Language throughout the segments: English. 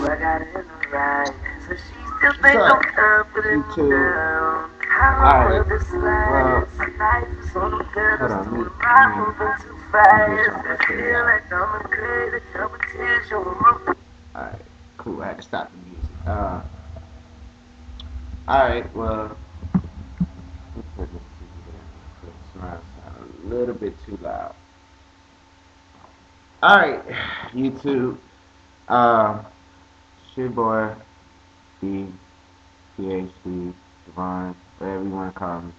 I got it in the right. So she still think I'm confident down. How will this last? Tonight, so the girls doing right, moving too fast. I feel like I'm a crazy competition. Alright, cool. I had to stop the music. Alright, well, let's put this TV down real quick. Surround sound a little bit too loud. Alright, YouTube. It's your boy, D, PhD, Devon, whatever you want to call me.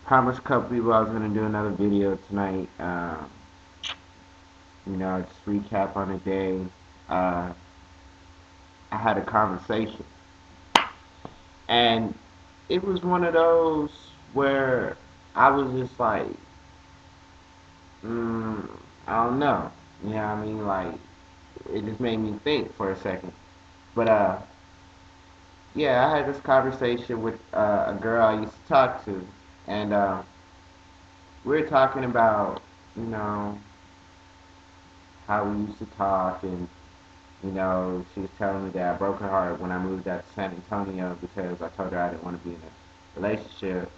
Promised a couple people I was going to do another video tonight. Just recap on the day. I had a conversation. And it was one of those where I was just like, I don't know. You know what I mean? Like, it just made me think for a second. But, yeah, I had this conversation with a girl I used to talk to. And we were talking about, you know, how we used to talk. And, she was telling me that I broke her heart when I moved out to San Antonio because I told her I didn't want to be in a relationship.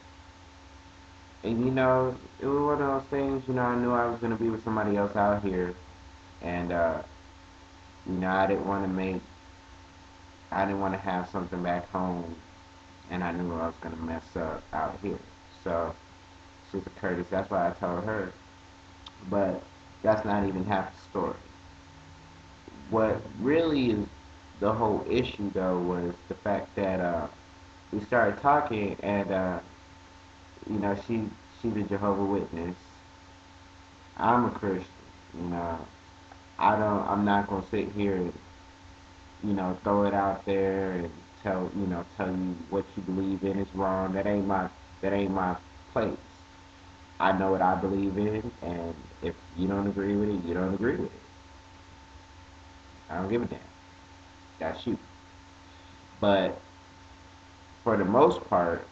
And, it was one of those things, I knew I was going to be with somebody else out here. And, I didn't want to have something back home. And I knew I was going to mess up out here. So, Sister Curtis, that's why I told her. But that's not even half the story. What really is the whole issue, though, was the fact that we started talking, and, she's a Jehovah Witness. I'm a Christian, you know. I'm not gonna sit here and, throw it out there and tell you what you believe in is wrong. That ain't my place. I know what I believe in, and if you don't agree with it, you don't agree with it. I don't give a damn. That's you. But for the most part,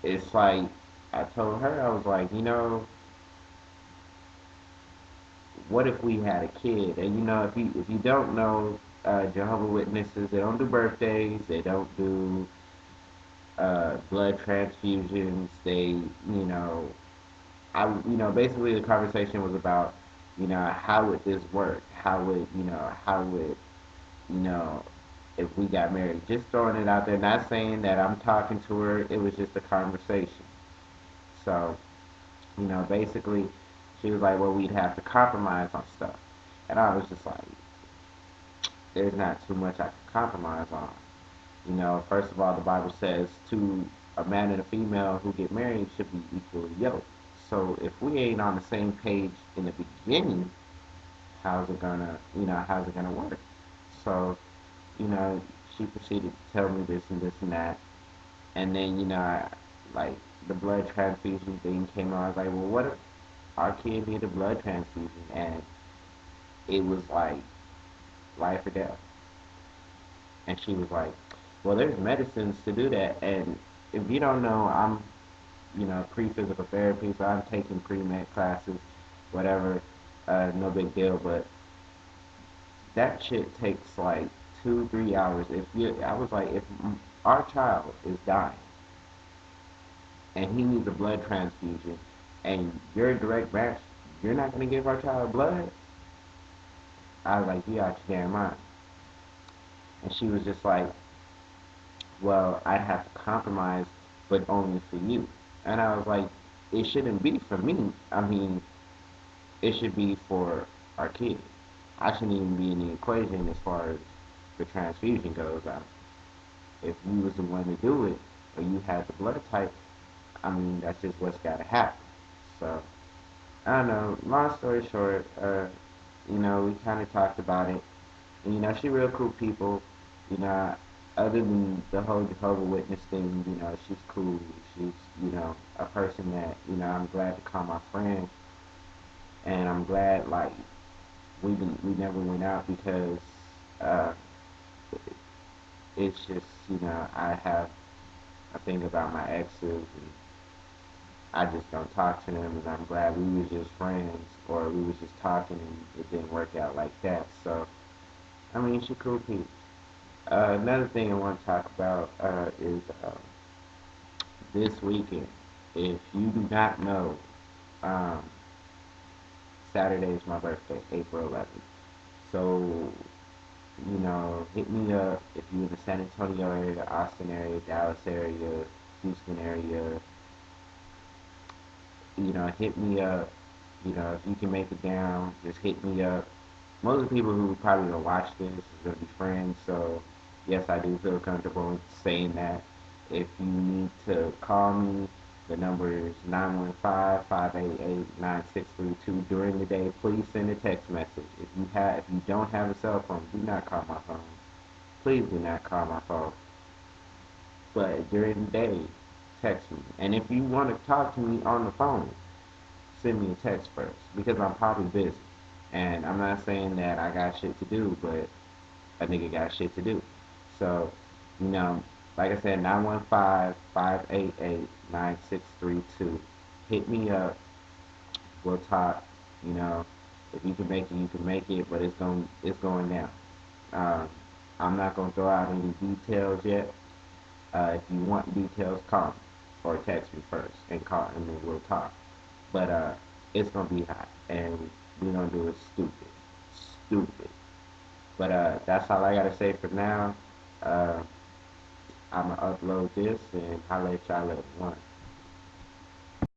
it's like I told her, I was like, what if we had a kid? And if you don't know, Jehovah Witnesses, they don't do birthdays, they don't do blood transfusions. Basically the conversation was about, how would this work? How would you know, if we got married? Just throwing it out there, not saying that I'm talking to her. It was just a conversation. So, basically, she was like, well, we'd have to compromise on stuff. And I was just like, there's not too much I can compromise on. First of all, the Bible says a man and a female who get married should be equally yoked. So if we ain't on the same page in the beginning, how's it gonna work? So, you know, she proceeded to tell me this and this and that. And then, like, the blood transfusion thing came out. I was like, well, what if our kid needed a blood transfusion? And it was like life or death. And she was like, well, there's medicines to do that. And if you don't know, I'm, pre-physical therapy, so I'm taking pre-med classes, whatever, no big deal. But that shit takes like 2, 3 hours. I was like, if our child is dying and he needs a blood transfusion, and you're a direct match, you're not gonna give our child blood. I was like, you out your damn mind. And she was just like, well, I'd have to compromise, but only for you. And I was like, it shouldn't be for me. I mean, it should be for our kid. I shouldn't even be in the equation as far as the transfusion goes. If you was the one to do it, or you had the blood type, I mean, that's just what's got to happen. So, I don't know. Long story short, we kind of talked about it. And, she real cool people. You know, other than the whole Jehovah Witness thing, she's cool. She's, a person that, I'm glad to call my friend. And I'm glad, like, we never went out because uh, it's just, I think about my exes, and I just don't talk to them, and I'm glad we was just friends, or we was just talking, and it didn't work out like that. So, I mean, she cool people. Another thing I want to talk about is this weekend. If you do not know, um, Saturday is my birthday, April 11th. So, hit me up if you're in the San Antonio area, Austin area, Dallas area, Houston area. Hit me up. If you can make it down, just hit me up. Most of the people who probably don't watch this is gonna be friends, so yes, I do feel comfortable saying that. If you need to call me, the number is 915-588-9632 during the day. Please send a text message. If you don't have a cell phone, do not call my phone. Please do not call my phone. But during the day, text me. And if you want to talk to me on the phone, send me a text first because I'm probably busy. And I'm not saying that I got shit to do, but a nigga got shit to do. So, you know, like I said, 915-588-9632. Hit me up. We'll talk. You know, if you can make it, you can make it, but it's going down. Um, I'm not gonna throw out any details yet. If you want details, call me or text me first and call, and then we'll talk. But it's gonna be hot, and we're gonna do it stupid, stupid. But that's all I gotta say for now. Uh, I'm gonna upload this and holla at y'all at one.